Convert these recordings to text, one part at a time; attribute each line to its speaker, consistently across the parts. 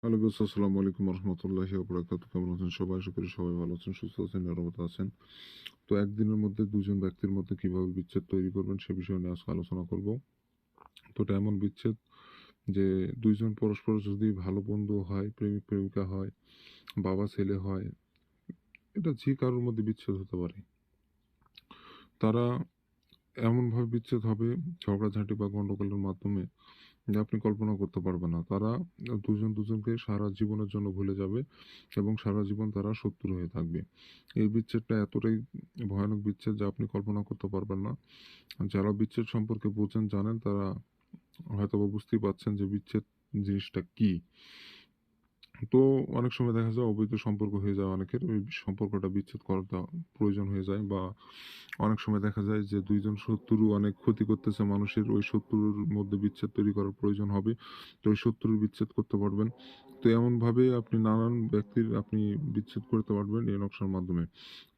Speaker 1: Hello বিয়স, আসসালামু আলাইকুম রহমতুল্লাহি ওয়া কেমন আছেন সবাই? আশা করি সবাই ভালো আছেন, সুস্থ আছেন, নিরাপদ আছেন। তো একদিনের মধ্যে দুজন ব্যক্তির মধ্যে কিভাবে বিচ্ছেদ তৈরি করবেন সে বিষয়ে নিয়ে আজকে আলোচনা করব। তো এটা এমন বিচ্ছেদ যে দুইজন পরস্পর যদি ভালো বন্ধু হয়, প্রেমিক প্রেমিকা হয়, বাবা ছেলে হয়, এটা যে কারোর মধ্যে বিচ্ছেদ হতে পারে। তারা এমনভাবে বিচ্ছেদ হবে ঝগড়াঝাঁটি বা গন্ডগোলের মাধ্যমে যে আপনি কল্পনা করতে পারবেন না। তারা দুজন দুজনকে সারা জীবনের জন্য ভুলে যাবে এবং সারা জীবন তারা শত্রু হয়ে থাকবে। এই বিচ্ছেদটা এতটাই ভয়ানক বিচ্ছেদ যা আপনি কল্পনা করতে পারবেন না। যারা বিচ্ছেদ সম্পর্কে বোঝেন, জানেন, তারা হয়তোবা বুঝতেই পারছেন যে বিচ্ছেদ জিনিসটা কি। তো অনেক সময় দেখা যায় অবৈধ সম্পর্ক হয়ে যায় অনেকের। ওই সম্পর্কটা বিচ্ছেদ করাটা প্রয়োজন হয়ে যায়, বা অনেক সময় দেখা যায় যে ২ জন শত্রু অনেক ক্ষতি করতেছে মানুষের। ওই শত্রুর মধ্যে বিচ্ছেদ তৈরি করার প্রয়োজন হবে। তো ওই শত্রুর বিচ্ছেদ করতে পারবেন। তো এমনভাবে আপনি নানান ব্যক্তির আপনি বিচ্ছেদ করতে পারবেন এই নকশার মাধ্যমে।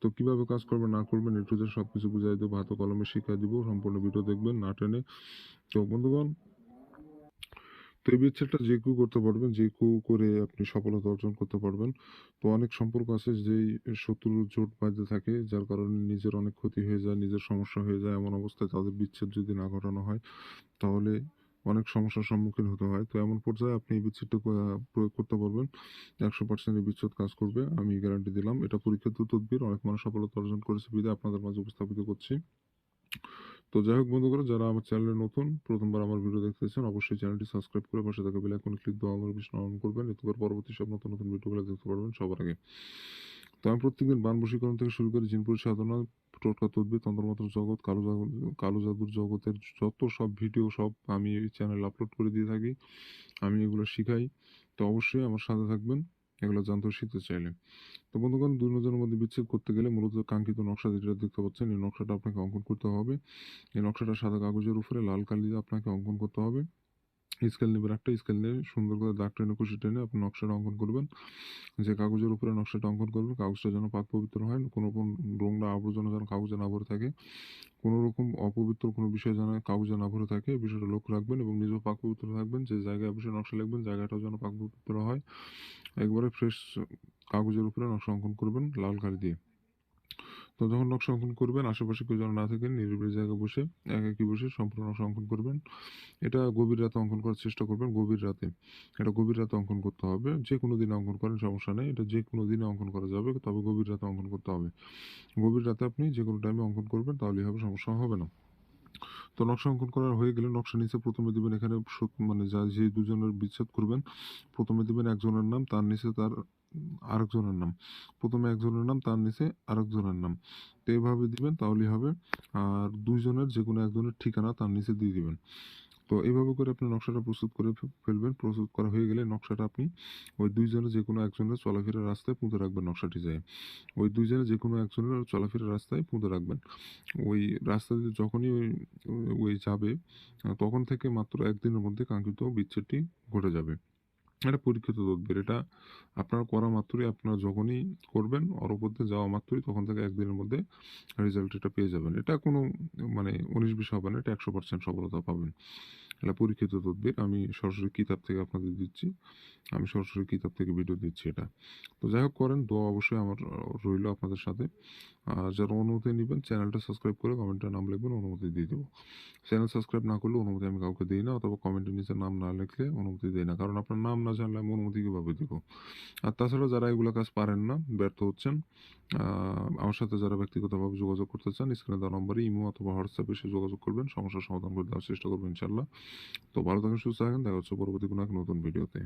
Speaker 1: তো কিভাবে কাজ করবেন না করবেন A to Z সবকিছু বুঝাই দেব। হাতে কলমে শিখাই দিব। সম্পূর্ণ ভিডিও দেখবেন না টেনে। তো বন্ধুগণ, তো এই বিচ্ছেদটা যে কেউ করতে পারবেন, যে কেউ করে আপনি সফলতা অর্জন করতে পারবেন। তো অনেক সম্পর্ক আছে যেই শত্রুর জোট বাঁধতে থাকে, যার কারণে নিজের অনেক ক্ষতি হয়ে যায়, নিজের সমস্যা হয়ে যায়। এমন অবস্থায় তাদের বিচ্ছেদ যদি না ঘটানো হয়, তাহলে অনেক সমস্যার সম্মুখীন হতে হয়। তো এমন পর্যায়ে আপনি এই বিচ্ছেদটা প্রয়োগ করতে পারবেন। ১০০% এই বিচ্ছেদ কাজ করবে। আমি গ্যারান্টি দিলাম। এটা পরীক্ষিত তদবির। অনেক মানুষ সফলতা অর্জন করেছে বিধায় আপনাদের মাঝে উপস্থাপিত করছি। তো যাই হোক বন্ধুগণ, যারা আমার চ্যানেলে নতুন, প্রথমবার আমার ভিডিও দেখতেছেন, অবশ্যই চ্যানেলটি সাবস্ক্রাইব করে পাশে থাকা বেল আইকনে ক্লিক দিয়ে অল নোটিফিকেশন অন করবেন। এতে করে পরবর্তী সব নতুন নতুন ভিডিওগুলো দেখতে পারবেন সবার আগে। তো আমি প্রত্যেকদিন বান বশীকরণ থেকে শুরু করে জিনপুর সাধনা, টোটকা তদবির, তন্ত্রমন্ত্র জগৎ, কালো জাদুর জগতের যত সব ভিডিও সব আমি এই চ্যানেলে আপলোড করে দিয়ে থাকি। আমি এগুলো শিখাই। তো অবশ্যই আমার সাথে থাকবেন এগুলো জানতে ও শিখতে চাইলে। তো বন্ধুগণ, ২ জনের মধ্যে বিচ্ছেদ করতে গেলে মূলত কাঙ্ক্ষিত নকশা যেটা দেখতে পাচ্ছেন, এই নকশাটা আপনাকে অঙ্কন করতে হবে। এই নকশাটা সাদা কাগজের উপরে লাল কালি দিয়ে আপনাকে অঙ্কন করতে হবে। স্কেল নিবেন, একটা স্কেল নিয়ে সুন্দর করে দাগ টেনে কুশি টেনে আপনি নকশাটা অঙ্কন করবেন। যে কাগজের উপরে নকশাটা অঙ্কন করবেন, কাগজটা যেন পাক পবিত্র হয়। কোনো রকম নোংরা আবর্জনা যেন কাগজে না ভরে থাকে। কোনো রকম অপবিত্র কোনো বিষয় যেন কাগজে না ভরে থাকে, এই বিষয়টা লক্ষ্য রাখবেন এবং নিজেও পাক পবিত্র থাকবেন। যে জায়গায় বসে নকশা লিখবেন, জায়গাটাও যেন পাক পবিত্র হয়। একবারে ফ্রেশ কাগজের উপরে নকশা অঙ্কন করবেন লাল কালি দিয়ে। তো যখন নকশা অঙ্কন করবেন, আশেপাশে কেউ যেন না থাকে, নিরিবিলি জায়গায় বসে একাকী বসে সম্পূর্ণ নকশা অঙ্কন করবেন। এটা গভীর রাতে অঙ্কন করার চেষ্টা করবেন, গভীর রাতে। এটা গভীর রাতে অঙ্কন করতে হবে। যেকোনো দিনে অঙ্কন করেন, সমস্যা নেই। এটা যেকোনো দিনে অঙ্কন করা যাবে, তবে গভীর রাতে অঙ্কন করতে হবে। গভীর রাতে আপনি যেকোনো টাইমে অঙ্কন করবেন, তাহলেই হবে, সমস্যা হবে না। তো নকশা অঙ্কন করা হয়ে গেলে নকশার নিচে ১ম এ দিবেন এখানে মানে যে দুজনের বিচ্ছেদ করবেন, ১ম এ দিবেন একজনের নাম, তার নিচে তার আরেকজনের নাম। ১ম এ একজনের নাম, তার নিচে আরেকজনের নাম। তো এভাবে দিবেন, তাহলেই হবে। আর ২ জনের যেকোনো একজনের ঠিকানা তার নিচে দিয়ে দিবেন। তো এভাবে করে আপনি নকশাটা প্রস্তুত করে ফেলবেন। প্রস্তুত করা হয়ে গেলে নকশাটা আপনি ওই ২ জনের যেকোনো একজনের চলাফেরার রাস্তায় পুঁতে রাখবেন নকশাটি যেয়ে। ওই ২ জনের যেকোনো একজনের চলাফেরার রাস্তায় পুঁতে রাখবেন। ওই রাস্তা দিয়ে যখনই ওই যাবে, তখন থেকে মাত্র ১ দিনের মধ্যে কাঙ্ক্ষিত বিচ্ছেদটি ঘটে যাবে। এটা পরীক্ষিত তদবির। এটা আপনার করা মাত্রই, আপনার যখনই করবেন, অরপথে যাওয়া মাত্রই তখন থেকে ১ দিনের মধ্যে রেজাল্ট এটা পেয়ে যাবেন। এটা কোনো মানে ১৯-২০ হবে না। এটা ১০০% সফলতা পাবেন। এটা পরীক্ষিত তদবির। আমি সরাসরি কিতাব থেকে আপনাদের দিচ্ছি। আমি সরাসরি কিতাব থেকে ভিডিও দিচ্ছি এটা। তো যাই হোক, করেন। দোয়া অবশ্যই আমার রইলো আপনাদের সাথে। আর যারা অনুমতি নিবেন, চ্যানেলটা সাবস্ক্রাইব করে কমেন্টে নাম লিখবেন, অনুমতি দিয়ে দেব। চ্যানেল সাবস্ক্রাইব না করলে অনুমতি আমি কাউকে দেই না, অথবা কমেন্টের নিচে নাম না লিখলে অনুমতি দেই না। কারণ আপনার নাম না জানলে আমি অনুমতি কিভাবে দিব? আর তাছাড়া যারা এগুলো কাজ পারেন না, ব্যর্থ হচ্ছেন, আমার সাথে যারা ব্যক্তিগতভাবে যোগাযোগ করতে চান, স্ক্রিনে দেওয়া নম্বরে ইমো অথবা হোয়াটসঅ্যাপে এসে যোগাযোগ করবেন। সমস্যার সমাধান করে দেওয়ার চেষ্টা করব ইনশাআল্লাহ। তো ভালো থাকেন, সুস্থ থাকেন। দেখা হচ্ছে পরবর্তী কোনো এক নতুন ভিডিওতে।